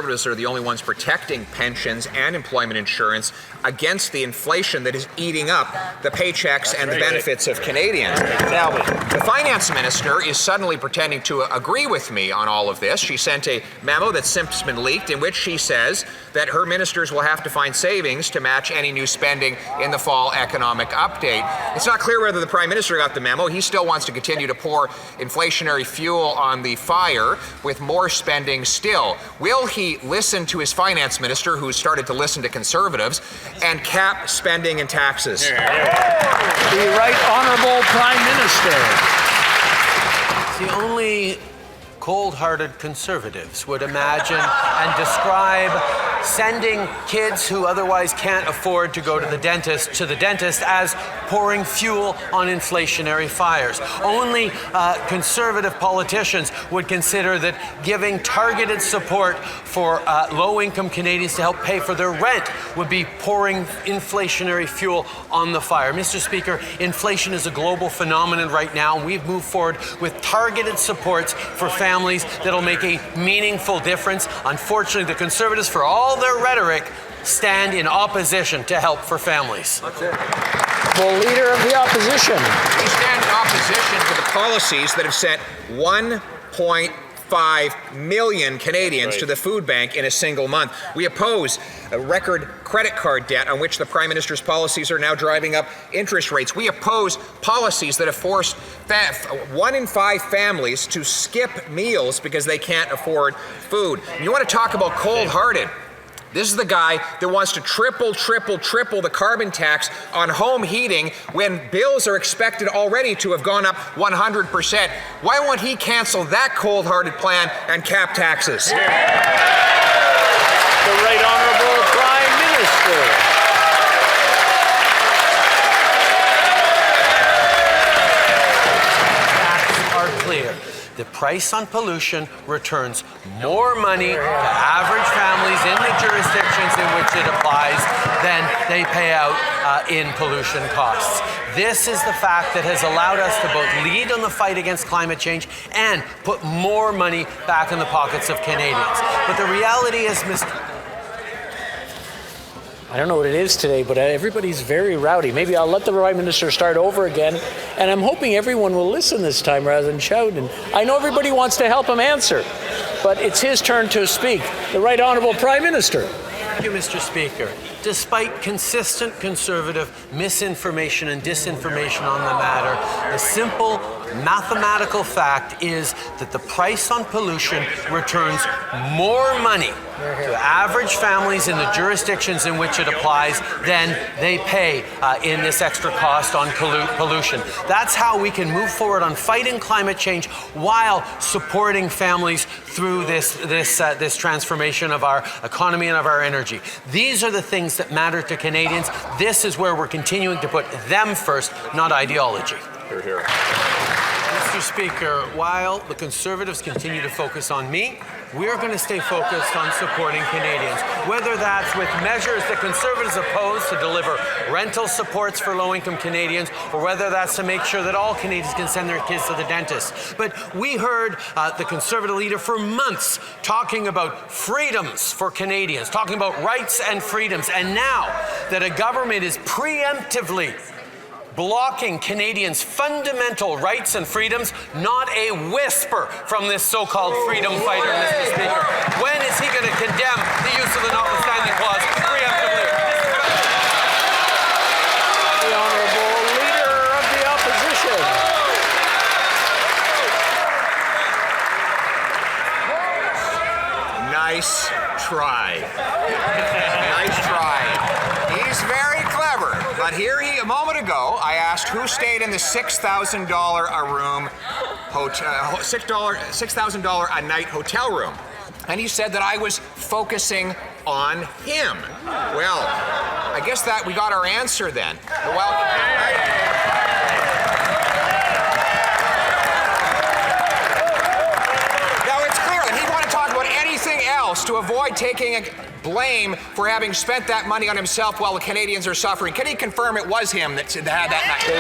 Conservatives are the only ones protecting pensions and employment insurance against the inflation that is eating up the paychecks and the benefits of Canadians. Now, the finance minister is suddenly pretending to agree with me on all of this. She sent a memo that's since been leaked in which she says that her ministers will have to find savings to match any new spending in the fall economic update. It's not clear whether the Prime Minister got the memo. He still wants to continue to pour inflationary fuel on the fire with more spending still. Will he listen to his finance minister, who's started to listen to Conservatives, and cap spending and taxes? The Right Honourable Prime Minister. The only cold-hearted Conservatives would imagine and describe sending kids who otherwise can't afford to go to the dentist as pouring fuel on inflationary fires. Only Conservative politicians would consider that giving targeted support for low-income Canadians to help pay for their rent would be pouring inflationary fuel on the fire. Mr. Speaker, inflation is a global phenomenon right now, and we've moved forward with targeted supports for families that'll make a meaningful difference. Unfortunately, the Conservatives, for all their rhetoric, stand in opposition to help for families. That's it. The Leader of the Opposition. We stand in opposition to the policies that have sent 1.5 million Canadians to the food bank in a single month. We oppose a record credit card debt on which the Prime Minister's policies are now driving up interest rates. We oppose policies that have forced 1 in 5 families to skip meals because they can't afford food. And you want to talk about cold-hearted? This is the guy that wants to triple the carbon tax on home heating when bills are expected already to have gone up 100%. Why won't he cancel that cold-hearted plan and cap taxes? The Right Honourable Prime Minister. Facts are clear. The price on pollution returns more money to average families in the jurisdictions in which it applies than they pay out in pollution costs. This is the fact that has allowed us to both lead on the fight against climate change and put more money back in the pockets of Canadians. But the reality is, I don't know what it is today, but everybody's very rowdy. Maybe I'll let the Prime Minister start over again, and I'm hoping everyone will listen this time rather than shout. And I know everybody wants to help him answer, but it's his turn to speak. The Right Honourable Prime Minister. Thank you, Mr. Speaker. Despite consistent Conservative misinformation and disinformation on the matter, the simple mathematical fact is that the price on pollution returns more money to average families in the jurisdictions in which it applies than they pay in this extra cost on pollution. That's how we can move forward on fighting climate change while supporting families through this transformation of our economy and of our energy. These are the things that matter to Canadians. This is where we're continuing to put them first, not ideology. Hear, hear. Mr. Speaker, while the Conservatives continue to focus on me, we're going to stay focused on supporting Canadians, whether that's with measures that Conservatives oppose to deliver rental supports for low-income Canadians, or whether that's to make sure that all Canadians can send their kids to the dentist. But we heard the Conservative leader for months talking about freedoms for Canadians, talking about rights and freedoms, and now that a government is preemptively blocking Canadians' fundamental rights and freedoms, not a whisper from this so-called freedom fighter, Mr. Speaker. When is he going to condemn the use of the notwithstanding clause preemptively? The Honourable Leader of the Opposition. Nice try. Nice try. He's very clever. But here a moment ago, I asked who stayed in the $6,000 a room hotel, $6,000 a night hotel room. And he said that I was focusing on him. Well, I guess that we got our answer then. Well, now it's clear that he wanted to talk about anything else to avoid taking blame for having spent that money on himself while the Canadians are suffering. Can he confirm it was him that had that night?